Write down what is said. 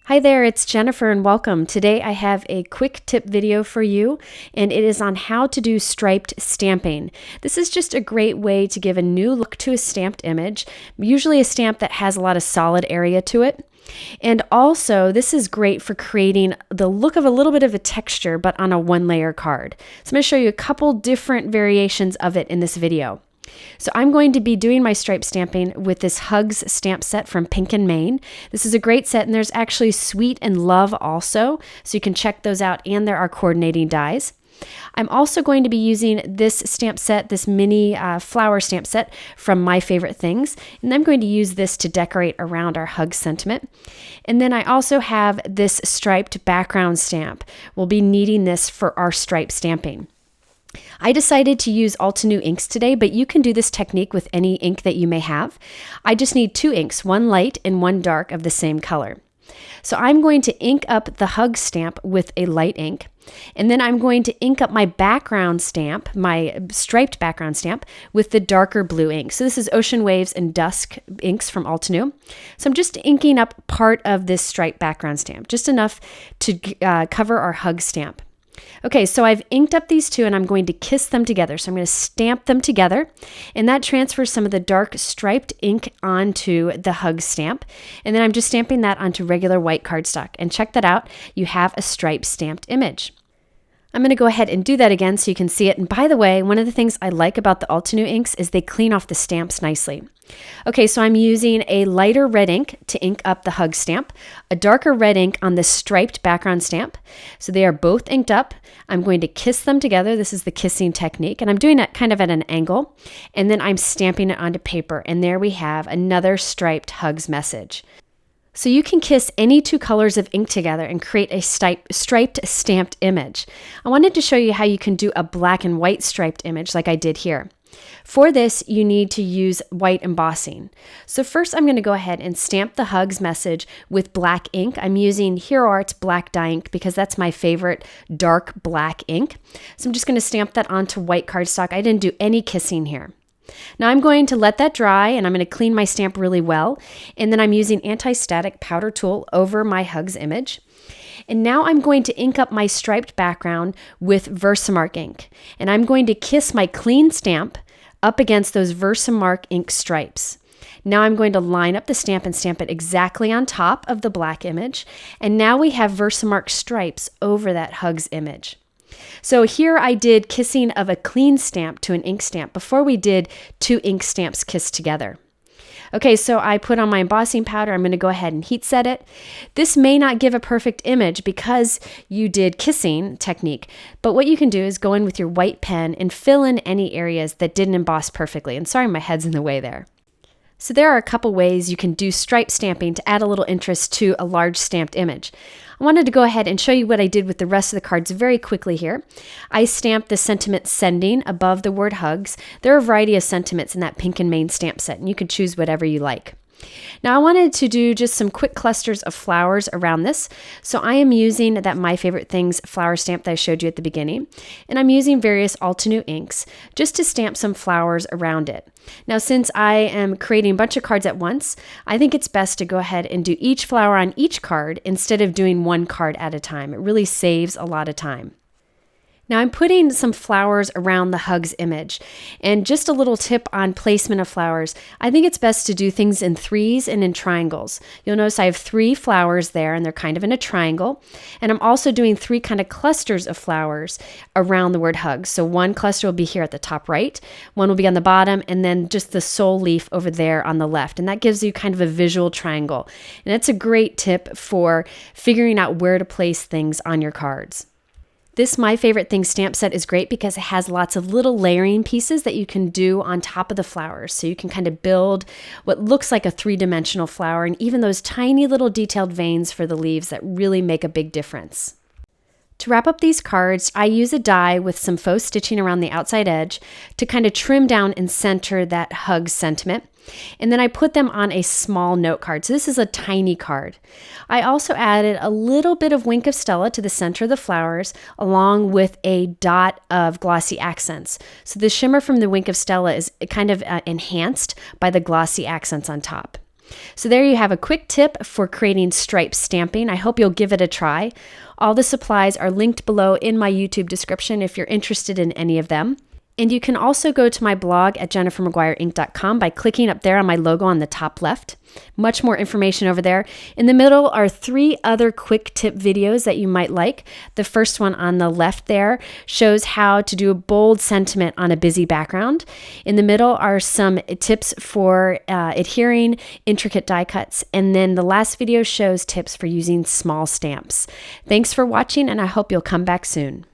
Hi there, it's Jennifer and welcome. Today I have a quick tip video for you and it is on how to do striped stamping. This is just a great way to give a new look to a stamped image, usually a stamp that has a lot of solid area to it. And also this is great for creating the look of a little bit of a texture but on a one-layer card. So I'm going to show you a couple different variations of it in this video. So I'm going to be doing my stripe stamping with this Hugs stamp set from Pink and Maine. This is a great set and there's actually Sweet and Love also, so you can check those out, and there are coordinating dies. I'm also going to be using this stamp set, this mini flower stamp set from My Favorite Things, and I'm going to use this to decorate around our Hug sentiment. And then I also have this striped background stamp. We'll be needing this for our stripe stamping. I decided to use Altenew inks today, but you can do this technique with any ink that you may have. I just need two inks, one light and one dark of the same color. So I'm going to ink up the Hug stamp with a light ink, and then I'm going to ink up my background stamp, my striped background stamp, with the darker blue ink. So this is Ocean Waves and Dusk inks from Altenew. So I'm just inking up part of this striped background stamp, just enough to cover our Hug stamp. Okay, so I've inked up these two and I'm going to kiss them together. So I'm going to stamp them together, and that transfers some of the dark striped ink onto the Hug stamp. And then I'm just stamping that onto regular white cardstock. And check that out, you have a striped stamped image. I'm going to go ahead and do that again so you can see it. And by the way, one of the things I like about the Altenew inks is they clean off the stamps nicely. Okay, so I'm using a lighter red ink to ink up the Hug stamp, a darker red ink on the striped background stamp. So they are both inked up. I'm going to kiss them together. This is the kissing technique, and I'm doing it kind of at an angle. And then I'm stamping it onto paper, and there we have another striped Hugs message. So you can kiss any two colors of ink together and create a striped stamped image. I wanted to show you how you can do a black and white striped image like I did here. For this, you need to use white embossing. So first I'm going to go ahead and stamp the Hugs message with black ink. I'm using Hero Art's black dye ink because that's my favorite dark black ink. So I'm just going to stamp that onto white cardstock. I didn't do any kissing here. Now I'm going to let that dry and I'm going to clean my stamp really well. And then I'm using anti-static powder tool over my Hugs image. And now I'm going to ink up my striped background with Versamark ink. And I'm going to kiss my clean stamp up against those Versamark ink stripes. Now I'm going to line up the stamp and stamp it exactly on top of the black image. And now we have Versamark stripes over that Hugs image. So here I did kissing of a clean stamp to an ink stamp before we did two ink stamps kissed together. Okay, so I put on my embossing powder. I'm going to go ahead and heat set it. This may not give a perfect image because you did kissing technique, but what you can do is go in with your white pen and fill in any areas that didn't emboss perfectly. And sorry, my head's in the way there. So there are a couple ways you can do stripe stamping to add a little interest to a large stamped image. I wanted to go ahead and show you what I did with the rest of the cards very quickly here. I stamped the sentiment sending above the word Hugs. There are a variety of sentiments in that Pink and Maine stamp set, and you could choose whatever you like. Now I wanted to do just some quick clusters of flowers around this. So I am using that My Favorite Things flower stamp that I showed you at the beginning. And I'm using various Altenew inks just to stamp some flowers around it. Now since I am creating a bunch of cards at once, I think it's best to go ahead and do each flower on each card instead of doing one card at a time. It really saves a lot of time. Now I'm putting some flowers around the Hugs image, and just a little tip on placement of flowers. I think it's best to do things in threes and in triangles. You'll notice I have three flowers there and they're kind of in a triangle, and I'm also doing three kind of clusters of flowers around the word Hugs. So one cluster will be here at the top right, one will be on the bottom, and then just the sole leaf over there on the left, and that gives you kind of a visual triangle. And it's a great tip for figuring out where to place things on your cards. This My Favorite Things stamp set is great because it has lots of little layering pieces that you can do on top of the flowers. So you can kind of build what looks like a three-dimensional flower, and even those tiny little detailed veins for the leaves that really make a big difference. To wrap up these cards, I use a die with some faux stitching around the outside edge to kind of trim down and center that Hug sentiment. And then I put them on a small note card. So this is a tiny card. I also added a little bit of Wink of Stella to the center of the flowers, along with a dot of glossy accents. So the shimmer from the Wink of Stella is kind of enhanced by the glossy accents on top. So there you have a quick tip for creating stripe stamping. I hope you'll give it a try. All the supplies are linked below in my YouTube description if you're interested in any of them. And you can also go to my blog at jennifermcguireinc.com by clicking up there on my logo on the top left. Much more information over there. In the middle are 3 other quick tip videos that you might like. The first one on the left there shows how to do a bold sentiment on a busy background. In the middle are some tips for adhering intricate die cuts. And then the last video shows tips for using small stamps. Thanks for watching, and I hope you'll come back soon.